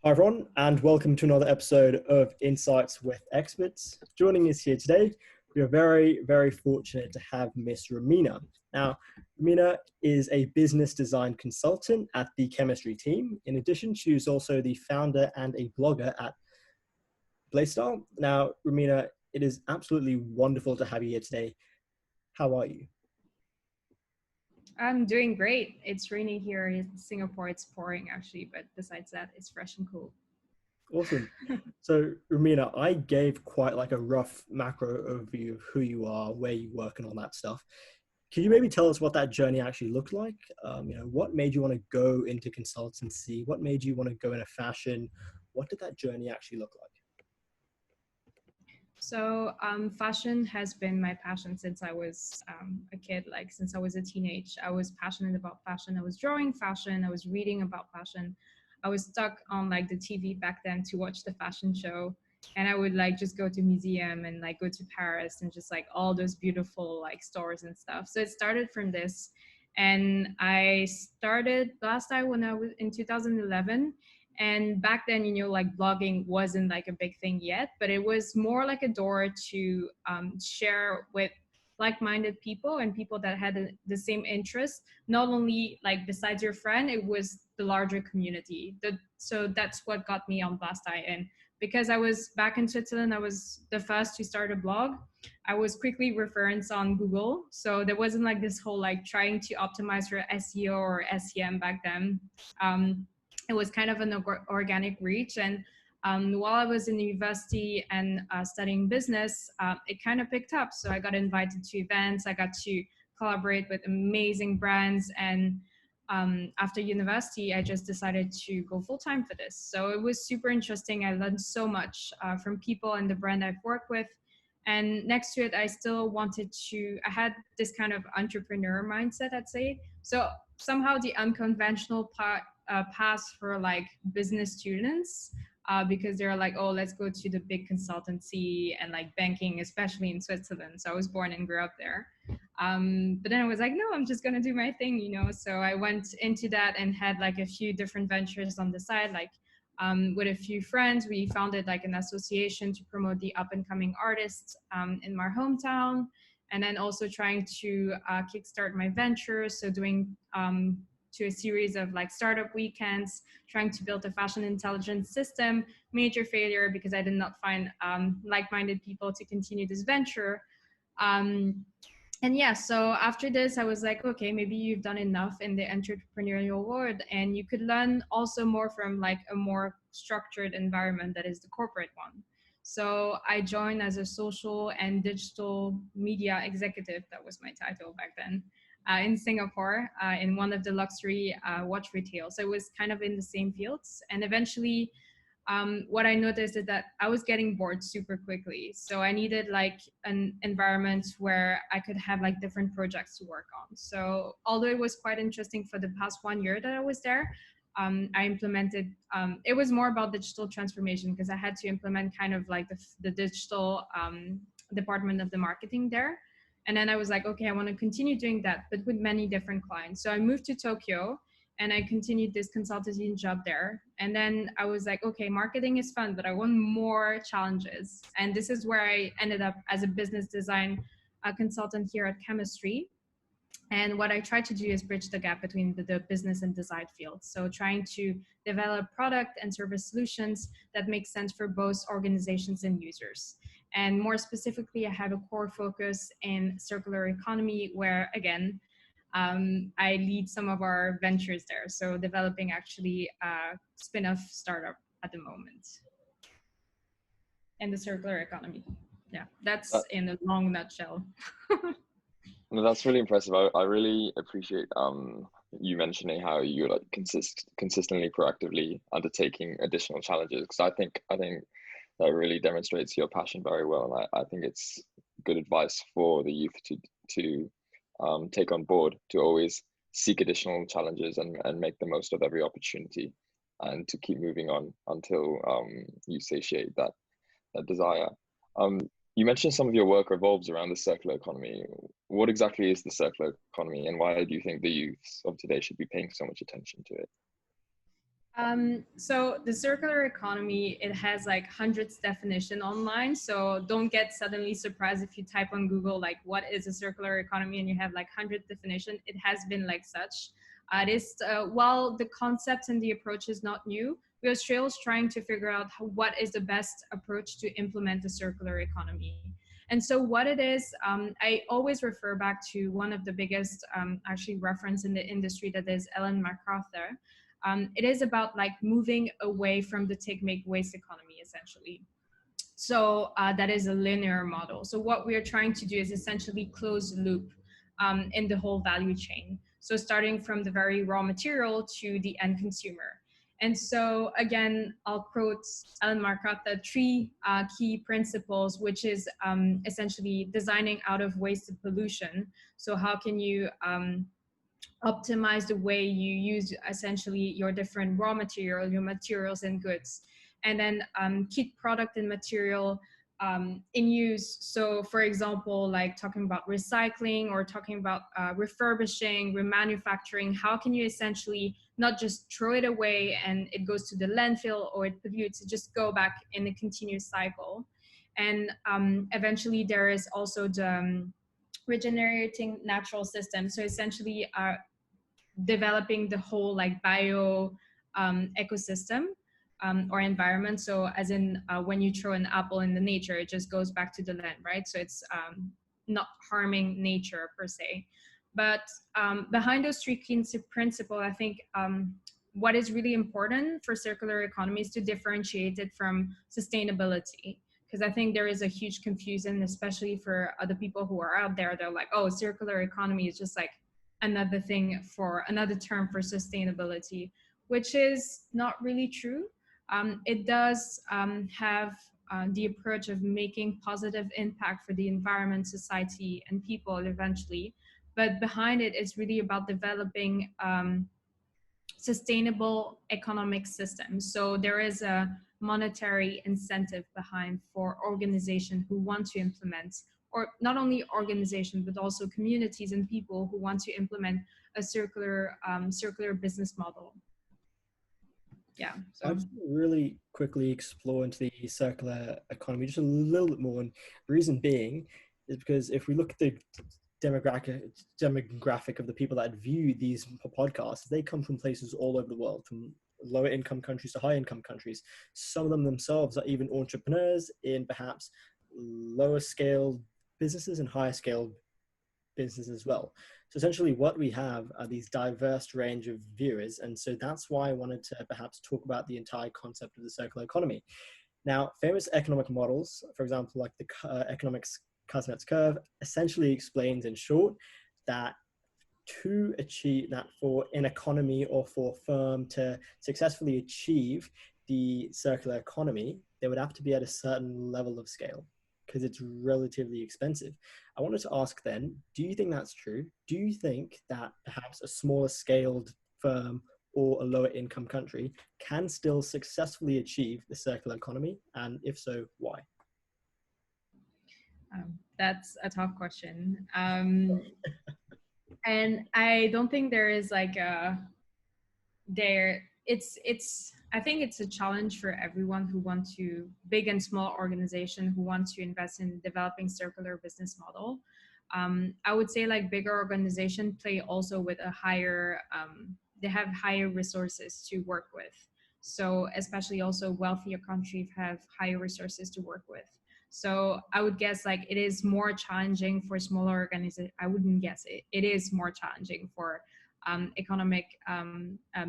Hi, everyone, and welcome to another episode of Insights with Experts. Joining us here today, we are very fortunate to have Miss Romina. Now, Romina is a business design consultant at the chemistry team. In addition, she is also the founder and a blogger at Blaastyle. Now, Romina, it is absolutely wonderful to have you here today. How are you? I'm doing great. It's rainy here in Singapore. It's pouring actually, but besides that, it's fresh and cool. Awesome. So, Romina, I gave quite like a rough macro overview of who you are, where you work, and all that stuff. Can you maybe tell us what that journey actually looked like? What made you want to go into consultancy? What made you want to go into fashion? What did that journey actually look like? Fashion has been my passion since I was a kid. Like since I was a teenage, I was passionate about fashion. I was drawing fashion. I was reading about fashion. I was stuck on like the TV back then to watch the fashion show, and I would like just go to museum and like go to Paris and just like all those beautiful like stores and stuff. So it started from this, and I started Blaastyle when I was in 2011. And back then, like blogging wasn't like a big thing yet, but it was more like a door to share with like-minded people and people that had the same interest. Not only like besides your friend, it was the larger community. So that's what got me on Blastai. And because I was back in Switzerland, I was the first to start a blog. I was quickly referenced on Google, so there wasn't like this whole like trying to optimize for SEO or SEM back then. It was kind of an organic reach. And while I was in university and studying business, it kind of picked up. So I got invited to events. I got to collaborate with amazing brands. And after university, I just decided to go full time for this. So it was super interesting. I learned so much from people and the brand I've worked with. And next to it, I had this kind of entrepreneur mindset, I'd say. So somehow the unconventional path for like business students, because they're like, oh, let's go to the big consultancy and like banking, especially in Switzerland. So I was born and grew up there. But then I was like, no, I'm just going to do my thing. So I went into that and had like a few different ventures on the side, like with a few friends. We founded like an association to promote the up and coming artists in my hometown. And then also trying to kickstart my ventures. So doing to a series of like startup weekends, trying to build a fashion intelligence system. Major failure because I did not find like-minded people to continue this venture. Um, and yeah, so after this, I was like, okay, maybe you've done enough in the entrepreneurial world, and you could learn also more from like a more structured environment that is the corporate one. So I joined as a social and digital media executive. That was my title back then, in Singapore, in one of the luxury watch retail. So it was kind of in the same fields. And eventually, what I noticed is that I was getting bored super quickly. So I needed like an environment where I could have like different projects to work on. So although it was quite interesting for the past 1 year that I was there, I implemented, it was more about digital transformation because I had to implement kind of like the digital department of the marketing there. And then I was like, okay, I want to continue doing that, but with many different clients. So I moved to Tokyo and I continued this consultancy job there. And then I was like, okay, marketing is fun, but I want more challenges. And this is where I ended up as a business design consultant here at Chemistry. And what I try to do is bridge the gap between the business and design fields. So trying to develop product and service solutions that make sense for both organizations and users. And more specifically, I have a core focus in circular economy, where again, I lead some of our ventures there. So developing actually a spin-off startup at the moment in the circular economy. Yeah, that's That, in a long nutshell. no, that's really impressive. I really appreciate you mentioning how you're like consistently proactively undertaking additional challenges, because I think that really demonstrates your passion very well, and I think it's good advice for the youth to take on board, to always seek additional challenges and make the most of every opportunity, and to keep moving on until you satiate that desire. Um, you mentioned some of your work revolves around the circular economy. What exactly is the circular economy, and why do you think the youth of today should be paying so much attention to it? So the circular economy, it has like hundreds definition online. So don't get suddenly surprised if you type on Google, like what is a circular economy and you have like 100 definition. It has been like such. While the concept and the approach is not new, we are still trying to figure out what is the best approach to implement the circular economy. And so what it is, I always refer back to one of the biggest actually reference in the industry, that is Ellen MacArthur. It is about like moving away from the take, make, waste economy, essentially. So that is a linear model. So what we are trying to do is essentially close the loop in the whole value chain. So starting from the very raw material to the end consumer. And so again, I'll quote Ellen MacArthur, three key principles, which is essentially designing out of wasted pollution. So how can you optimize the way you use essentially your different raw material, your materials and goods, and then keep product and material in use. So for example, like talking about recycling or talking about refurbishing, remanufacturing, how can you essentially not just throw it away and it goes to the landfill or it pollutes, it just go back in a continuous cycle. And eventually there is also the regenerating natural system. So essentially developing the whole like bio ecosystem or environment. So as in when you throw an apple in the nature, it just goes back to the land, right? So it's not harming nature per se. But behind those three key principles, I think what is really important for circular economy is to differentiate it from sustainability. Because I think there is a huge confusion, especially for other people who are out there. They're like, oh, circular economy is just like another thing for another term for sustainability, which is not really true. It does have the approach of making positive impact for the environment, society, and people eventually. But behind it, it's really about developing sustainable economic systems. So there is a monetary incentive behind for organizations who want to implement, or not only organizations, but also communities and people who want to implement a circular business model. Yeah. So. I just really quickly explore into the circular economy just a little bit more. And the reason being is because if we look at the demographic of the people that view these podcasts, they come from places all over the world, from lower income countries to high income countries. Some of them themselves are even entrepreneurs in perhaps lower scale businesses and higher scale businesses as well. So essentially what we have are these diverse range of viewers. And so that's why I wanted to perhaps talk about the entire concept of the circular economy. Now, famous economic models, for example, like the economics Kuznets curve, essentially explains in short that to achieve that, for an economy or for a firm to successfully achieve the circular economy, they would have to be at a certain level of scale because it's relatively expensive. I wanted to ask then, do you think that's true? Do you think that perhaps a smaller scaled firm or a lower income country can still successfully achieve the circular economy? And if so, why? That's a tough question. And I don't think there is like I think it's a challenge for everyone who want to, big and small organization who want to invest in developing circular business model. I would say like bigger organizations play also with a higher, they have higher resources to work with. So especially also wealthier countries have higher resources to work with. So I would guess like it is more challenging for smaller organizations. I wouldn't guess it. It is more challenging for economic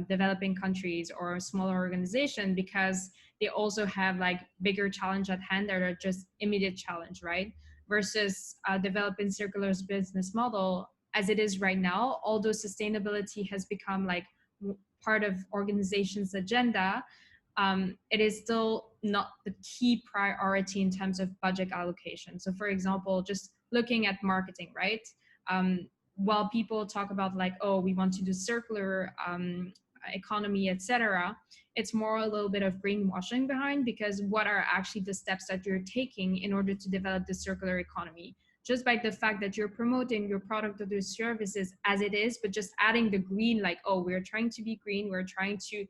developing countries or smaller organization because they also have like bigger challenge at hand that are just immediate challenge, right? Versus developing circular business model as it is right now, although sustainability has become like part of organizations' agenda, it is still not the key priority in terms of budget allocation. So for example, just looking at marketing, right? While people talk about like, oh, we want to do circular economy, etc., it's more a little bit of greenwashing behind, because what are actually the steps that you're taking in order to develop the circular economy? Just by the fact that you're promoting your product or your services as it is, but just adding the green, like, oh, we're trying to be green, we're trying to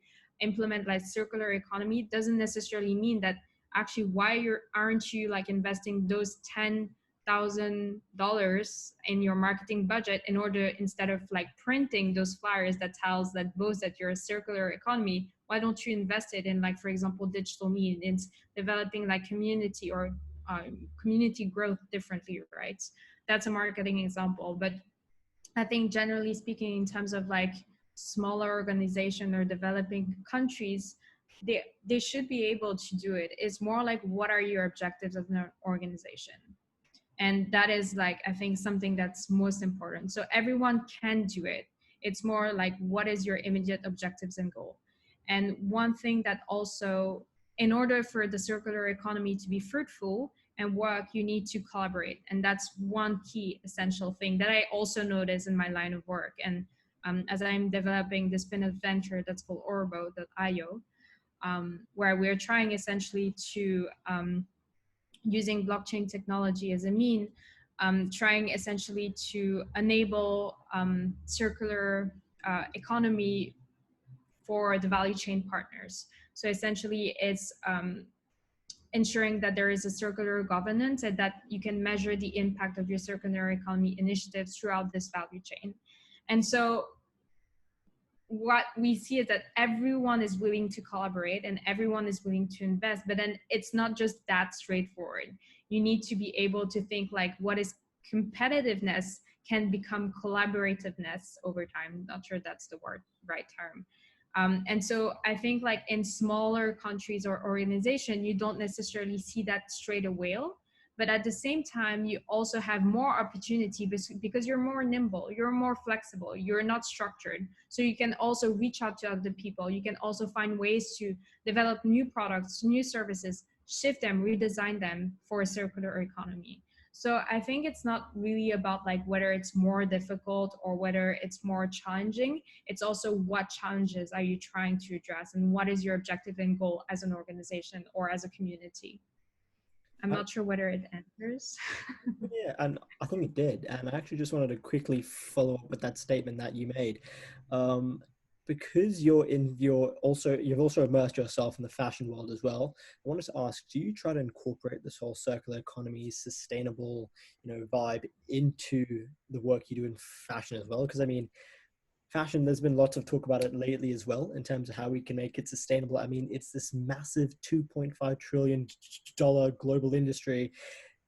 implement like circular economy doesn't necessarily mean that actually why aren't you like investing those $10,000 in your marketing budget in order, instead of like printing those flyers that tells that boast that you're a circular economy, why don't you invest it in, like, for example, digital means, developing like community or community growth differently, right? That's a marketing example. But I think generally speaking, in terms of like smaller organization or developing countries, they should be able to do it. It's more like, what are your objectives of an organization? And that is like, I think, something that's most important. So everyone can do it. It's more like, what is your immediate objectives and goal? And one thing that also, in order for the circular economy to be fruitful and work, you need to collaborate. And that's one key essential thing that I also notice in my line of work. And as I'm developing this spin-off venture that's called Orbo.io, where we're trying essentially to, using blockchain technology as a mean, trying essentially to enable circular economy for the value chain partners. So essentially it's ensuring that there is a circular governance and that you can measure the impact of your circular economy initiatives throughout this value chain. And so what we see is that everyone is willing to collaborate and everyone is willing to invest, but then it's not just that straightforward. You need to be able to think like, what is competitiveness can become collaborativeness over time. Not sure that's the right term. And so I think like in smaller countries or organization, you don't necessarily see that straight away. But at the same time, you also have more opportunity because you're more nimble, you're more flexible, you're not structured. So you can also reach out to other people. You can also find ways to develop new products, new services, shift them, redesign them for a circular economy. So I think it's not really about like whether it's more difficult or whether it's more challenging. It's also what challenges are you trying to address and what is your objective and goal as an organization or as a community. I'm not sure whether it answers. Yeah, and I think it did. And I actually just wanted to quickly follow up with that statement that you made. Because you've also immersed yourself in the fashion world as well. I wanted to ask, do you try to incorporate this whole circular economy, sustainable, vibe into the work you do in fashion as well? Because I mean, fashion, there's been lots of talk about it lately as well in terms of how we can make it sustainable. I mean, it's this massive $2.5 trillion global industry,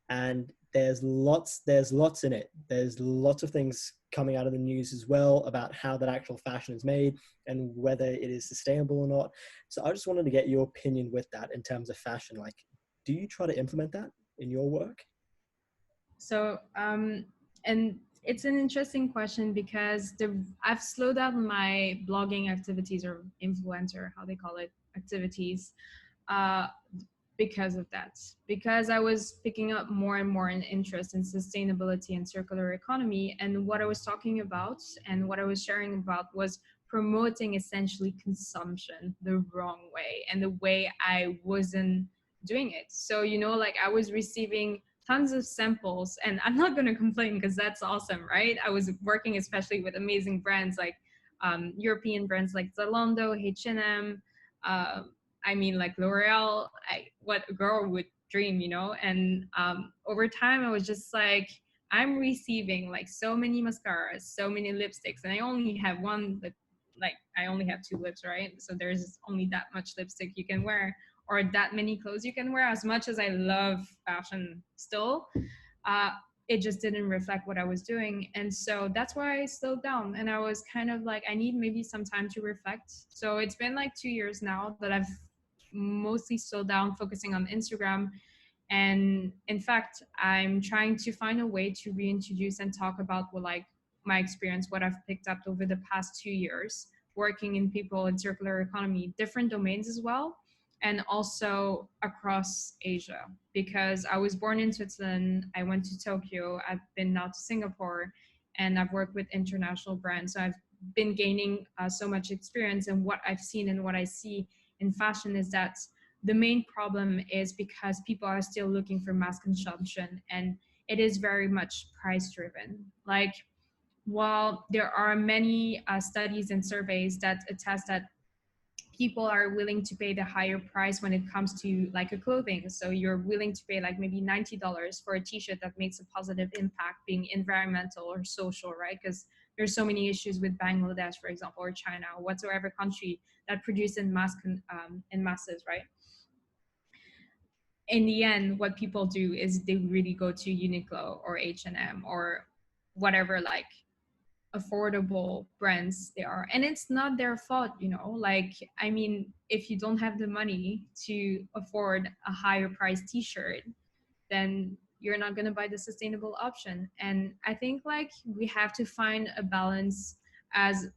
and there's lots in it. There's lots of things coming out of the news as well about how that actual fashion is made and whether it is sustainable or not. So I just wanted to get your opinion with that in terms of fashion. Like, do you try to implement that in your work? So, and it's an interesting question because I've slowed down my blogging activities or influencer, how they call it, activities, because of that. Because I was picking up more and more an interest in sustainability and circular economy. And what I was talking about and what I was sharing about was promoting essentially consumption the wrong way and the way I wasn't doing it. So, like I was receiving tons of samples, and I'm not going to complain because that's awesome, right? I was working especially with amazing brands like European brands like Zalando, H&M, I mean like L'Oreal. What a girl would dream, and over time I was just like, I'm receiving like so many mascaras, so many lipsticks, and I only have one lip, like I only have two lips, right? So there's only that much lipstick you can wear or that many clothes you can wear. As much as I love fashion still, it just didn't reflect what I was doing. And so that's why I slowed down. And I was kind of like, I need maybe some time to reflect. So it's been like 2 years now that I've mostly slowed down, focusing on Instagram. And in fact, I'm trying to find a way to reintroduce and talk about my experience, what I've picked up over the past 2 years, working in people in circular economy, different domains as well, and also across Asia. Because I was born in Switzerland, I went to Tokyo, I've been now to Singapore, and I've worked with international brands. So I've been gaining so much experience, and what I've seen and what I see in fashion is that the main problem is because people are still looking for mass consumption, and it is very much price driven. Like, while there are many studies and surveys that attest that people are willing to pay the higher price when it comes to like a clothing. So you're willing to pay like maybe $90 for a t-shirt that makes a positive impact, being environmental or social, right? Because there's so many issues with Bangladesh, for example, or China, or whatsoever country that produce in masses, right? In the end, what people do is they really go to Uniqlo or H&M or whatever like affordable brands they are, and it's not their fault, you know. Like, I mean, if you don't have the money to afford a higher price t-shirt, then you're not going to buy the sustainable option. And I think like we have to find a balance as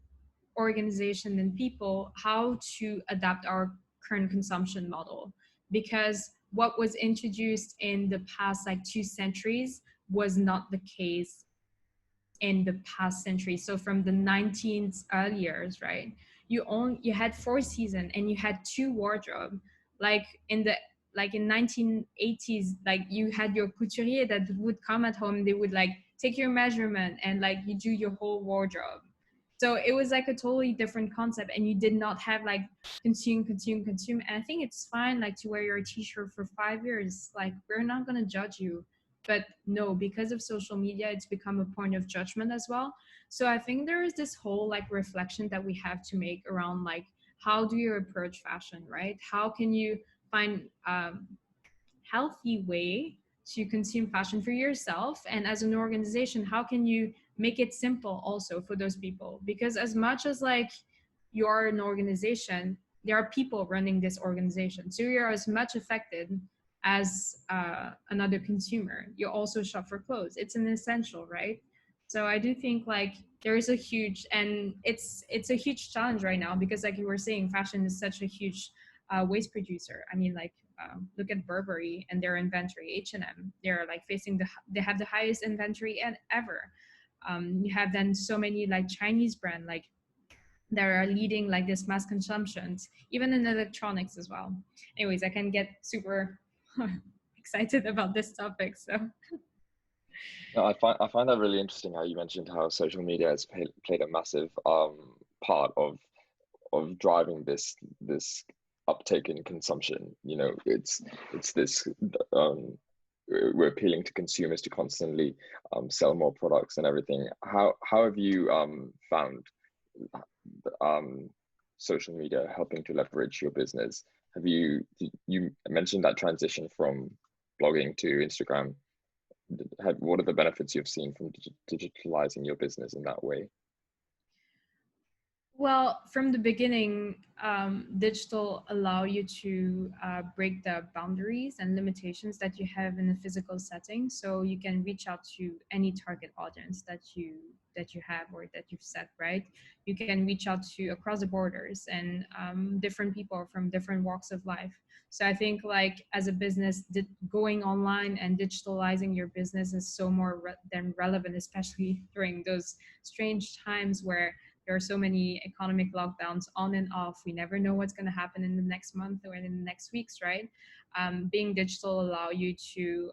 organization and people, how to adapt our current consumption model, because what was introduced in the past like 2 centuries was not the case in the past century. So from the 19th years, right? You had 4 seasons and you had two wardrobe. Like in 1980s, like you had your couturier that would come at home. They would like take your measurement and like you do your whole wardrobe. So it was like a totally different concept, and you did not have like consume. And I think it's fine like to wear your t-shirt for 5 years. Like, we're not gonna judge you. But no, because of social media, it's become a point of judgment as well. So I think there is this whole like reflection that we have to make around like, how do you approach fashion, right? How can you find healthy way to consume fashion for yourself, and as an organization, how can you make it simple also for those people? Because as much as like you're an organization, there are people running this organization, so you're as much affected as another consumer. You also shop for clothes, it's an essential, right? So I do think like there is a huge, and it's a huge challenge right now, because like you were saying, fashion is such a huge waste producer. I mean, like look at Burberry and their inventory, H&M. They're like they have the highest inventory and ever. You have then so many like Chinese brand like that are leading like this mass consumptions, even in electronics as well. Anyways, I can get super excited about this topic. So No, I find that really interesting how you mentioned how social media has played a massive part of driving this uptake in consumption. You know, it's this we're appealing to consumers to constantly sell more products and everything. How have you found social media helping to leverage your business? You mentioned that transition from blogging to Instagram. What are the benefits you've seen from digitalizing your business in that way? well, from the beginning, digital allow you to break the boundaries and limitations that you have in a physical setting. So you can reach out to any target audience that you have or that you've set, right? You can reach out to across the borders and different people from different walks of life. So I think like as a business, going online and digitalizing your business is so more than relevant, especially during those strange times where there are so many economic lockdowns on and off. We never know what's going to happen in the next month or in the next weeks, right? Being digital allow you to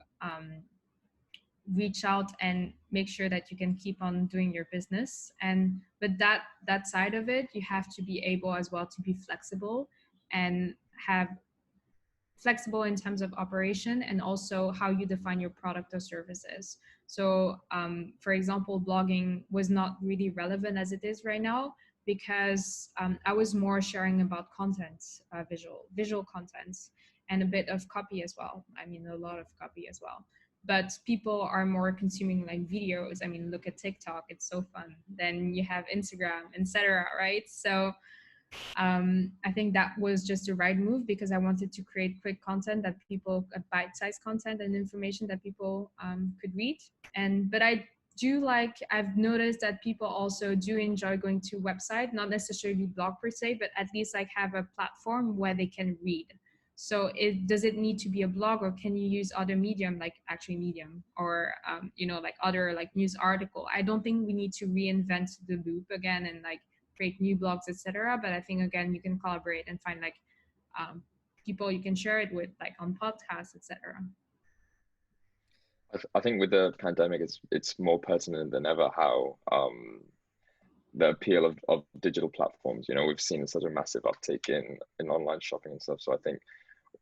reach out and make sure that you can keep on doing your business. And but that side of it, you have to be able as well to be flexible and have flexible in terms of operation, and also how you define your product or services. So for example, blogging was not really relevant as it is right now, because I was more sharing about content, visual contents, and a bit of copy as well. I mean, a lot of copy as well. But people are more consuming like videos. I mean, look at TikTok, it's so fun. Then you have Instagram, etc., right? So I think that was just the right move, because I wanted to create quick content that people, bite-sized content and information that people could read. But I've noticed that people also do enjoy going to website, not necessarily blog per se, but at least like have a platform where they can read. So does it need to be a blog, or can you use other medium, like actually Medium, or like other like news article? I don't think we need to reinvent the loop again and like create new blogs, etc. But I think again, you can collaborate and find like people you can share it with, like on podcasts, etc. I think with the pandemic, it's more pertinent than ever how the appeal of digital platforms. You know, we've seen such a massive uptake in online shopping and stuff. So I think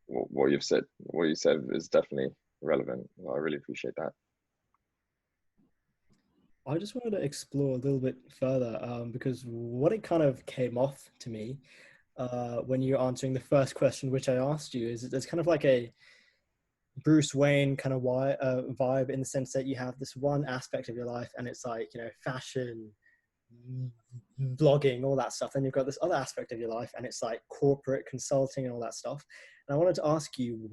what you said is definitely relevant. I really appreciate that. I just wanted to explore a little bit further because what it kind of came off to me when you're answering the first question, which I asked you, is there's kind of like a Bruce Wayne kind of vibe in the sense that you have this one aspect of your life and it's like, you know, fashion, blogging, all that stuff. Then you've got this other aspect of your life and it's like corporate consulting and all that stuff. And I wanted to ask you,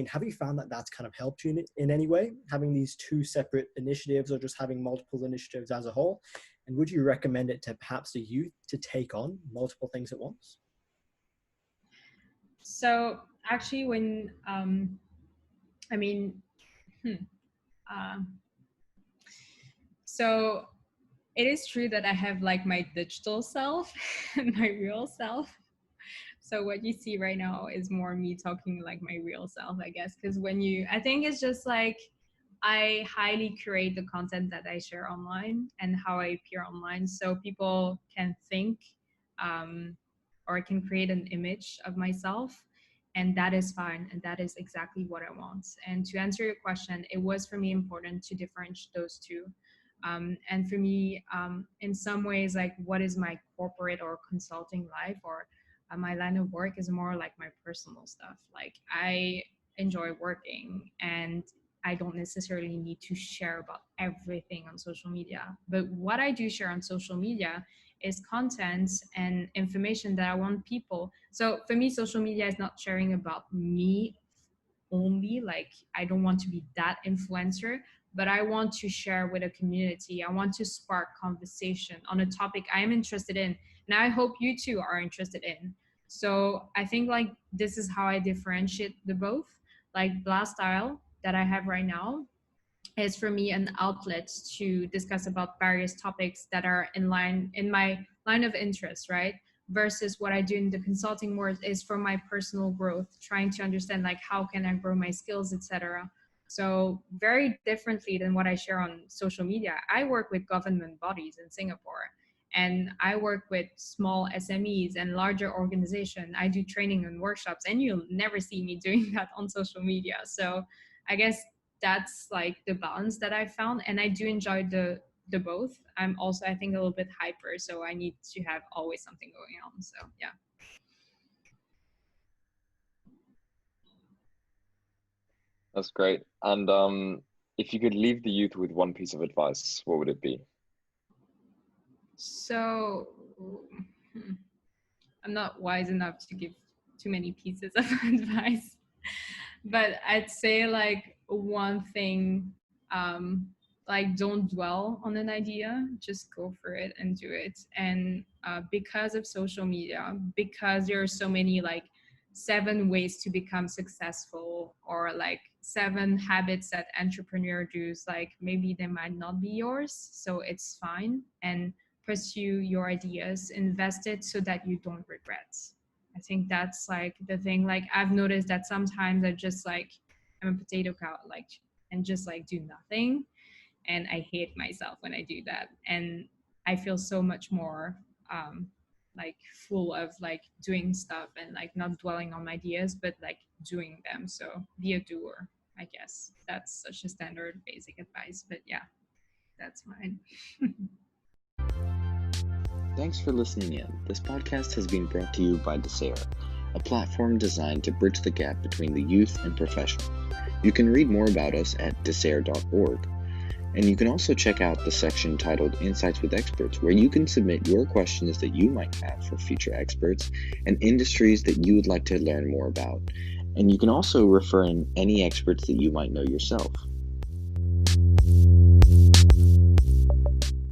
have you found that that's kind of helped you in any way, having these two separate initiatives or just having multiple initiatives as a whole? And would you recommend it to perhaps the youth to take on multiple things at once? So actually when, so it is true that I have like my digital self and my real self. So what you see right now is more me talking like my real self, I guess. Because I think it's just like, I highly curate the content that I share online and how I appear online. So people can think or can create an image of myself. And that is fine. And that is exactly what I want. And to answer your question, it was for me important to differentiate those two. And for me, in some ways, like what is my corporate or consulting life or my line of work is more like my personal stuff. Like I enjoy working and I don't necessarily need to share about everything on social media. But what I do share on social media is content and information that I want people. So for me, social media is not sharing about me only. Like I don't want to be that influencer, but I want to share with a community. I want to spark conversation on a topic I am interested in. And I hope you too are interested in. So I think like this is how I differentiate the both. Like Blaastyle that I have right now is for me an outlet to discuss about various topics that are in my line of interest, right? Versus what I do in the consulting world is for my personal growth, trying to understand like how can I grow my skills, etc. So very differently than what I share on social media. I work with government bodies in Singapore and I work with small SMEs and larger organizations. I do training and workshops and you'll never see me doing that on social media. So I guess that's like the balance that I found. And I do enjoy the both. I'm also, I think, a little bit hyper. So I need to have always something going on. So yeah. That's great. And if you could leave the youth with one piece of advice, what would it be? So I'm not wise enough to give too many pieces of advice, but I'd say like one thing, like don't dwell on an idea, just go for it and do it. And because of social media, because there are so many like 7 ways to become successful or like 7 habits that entrepreneur do's, like maybe they might not be yours, so it's fine. And pursue your ideas, invest it so that you don't regret. I think that's like the thing. Like I've noticed that sometimes I just like I'm a potato cow, like, and just like do nothing, and I hate myself when I do that. And I feel so much more like full of like doing stuff and like not dwelling on ideas, but like doing them. So be a doer. I guess that's such a standard basic advice, but yeah, that's mine. Thanks for listening in. This podcast has been brought to you by Desire, a platform designed to bridge the gap between the youth and professional. You can read more about us at desire.org, and you can also check out the section titled Insights with Experts, where you can submit your questions that you might have for future experts and industries that you would like to learn more about. And you can also refer in any experts that you might know yourself.